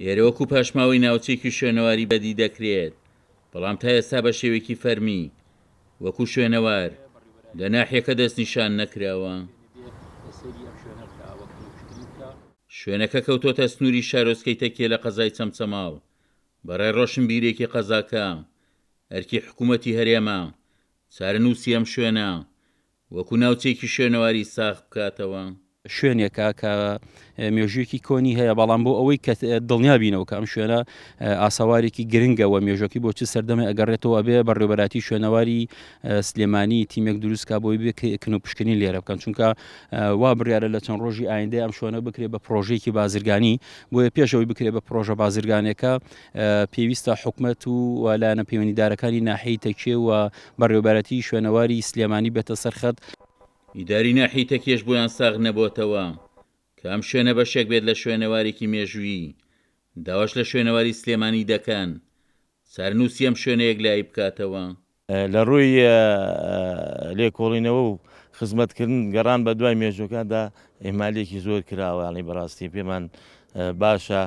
ئێرە وەکو پاشماوەی ناوچەیەکی شوێنەواری بەدی دەکرێت، بەڵام تا ئێستا بە شێوەیەکی فەرمی وەکو شوێنەوار لە ناحیەکە دەستنیشان نەکراوە. شوێنەکە کەوتۆتە سنووری شارۆچکەی تەکیە لە قەزای چەمچەماو بەڕێ ڕۆشنبیرێکی قەزاکە. ئەرکی حکوومەتی هەرێمە چارەنووسی ئەم شوێنە وەکو ناوچەیەکی شوێنەواری ساغ بکاتەوە. شوێنێکە کە مێژوویەکی کۆنی هەیە، بەڵام بۆ ئەوەی کە دڵنیا بینەوە کە ئەم شوێنە ئاساوارێکی گرنگەوە مێژۆکی بۆچی سەردەمە ئەگەڕێتەوە بێ بەڕێوەبەراتی شوێنەواری سلێمانی تیمێک دروستکە بۆی بێ کن و پشکنی لێرە بکەن، چونکە وا بڕیارە لە چەند ڕۆژی ئایندە ئەم شوێنە بکرێت بە پرۆژەیەکی بازرگانی. بۆیە پێشەوەی بکرێت بە پرۆژە بازرگانەکە پێویستە حکوومەت و لایەنە پەیوەندیدارەکانی ناحیەی تەکیە و بەڕێوەبەراتی شوێنەواری سلێمانی بێتە سەرخەت. ئیداری ناحیەی تەکیەش بۆیان ساغ نەبووتەوە کە ئەم شوێنە بەشێک بێت لە شوێنەوارێکی مێژووی. داواش لە شوێنەواری سلێمانی دەکەن چارەنووسی ئەم شوێنەیەک لای بکاتەوە. لە ڕووی لێکۆڵینەوە و خزمەتکردن گەڕان بە دوای مێژوەکاندا ئێمالێکی زۆر کراوەڵی بەڕاستی پێمان باشە.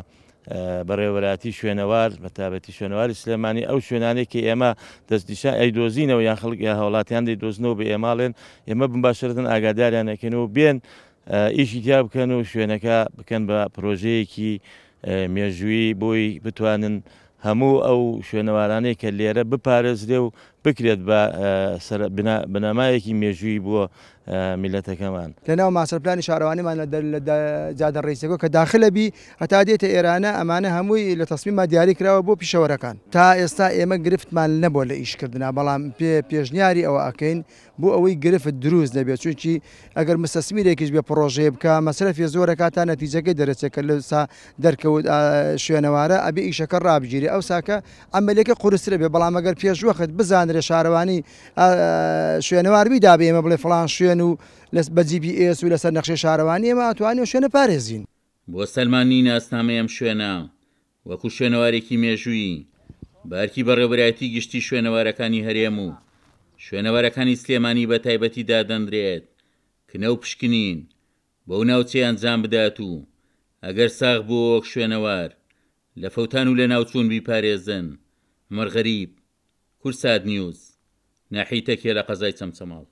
بەڕێوەبەراتی شوێنەوار بەتابەتی شوێنەواری سلێمانی ئەو شوێنانێکی ئێمە دەستنیشان ئەیدۆزینەوە یان خەڵک یا هەوڵاتیان دەیدۆزنەوە بە ئێماڵێن، ئێمە بمباشرتن ئاگاداریان ئەکەنەوە بێن ئیشی تیا بکەن و شوێنەکە بکەن بە پرۆژەیەکی مێژووی بۆی بتوانن هەموو ئەو شوێنەوارانەی کە لێرە بپارێزرێ و بکرێت بە بنەمایەکی مێژووی بۆ میلەتەکەمان. لەناو ماسەرپلانی شارەوانیمان لە جادە ڕیسەکە کە داخلە بی هەتا دێتە ئێرانە ئەمانە هەمووی لە تەسمیمە دیاری کراوە بۆ پیشەوەرەکان. تا ئێستا ئێمە گرفتمان نەبووە لە ئیشکردنا، بەڵام پێشنیاری ئەوە ئەکەین بۆ ئەوەی گرفت دروست نەبێت، چونکی ئەگەر مستەسمیرێکیش بێ پرۆژەیە بکە مەسرەفی زۆرەکە تا نەتیجەکەی دەرەچێت کە لەسا دەرکەوت شوێنەوارە ئەبێ ئیشەکە ڕابگیری ئەو ساکە ئەمەلێکە قورسرە بێ. بەڵام ئەگەر پێشوەخت بزانرێ شارەوانی شوێنەوار بیدا بێ ئێمە بڵێ فڵان شوێن و بە GPS و لەسەر نەخشەی شارەوانی ئێمە ئەتوانین شوێنە پارێزین. بۆ سەلمانی ناسنامەی ئەم شوێنە وەکو شوێنەوارێکی مێژووی بارکی بەڕێوەبەراتی گشتی شوێنەوارەکانی هەرێم و شوێنەوارەکانی سلێمانی بە تایبەتی دادەنرێت کنە و پشکنین بەو ناوچەی ئەنجام بدات و ئەگەر ساغ بوو وەک شوێنەوار لە فەوتان و لە ناوچوون بیپارێزن. مەرغەریب، کورسات نیوز، ناحیەی تەکیە لە قەزای چەمچەماڵ.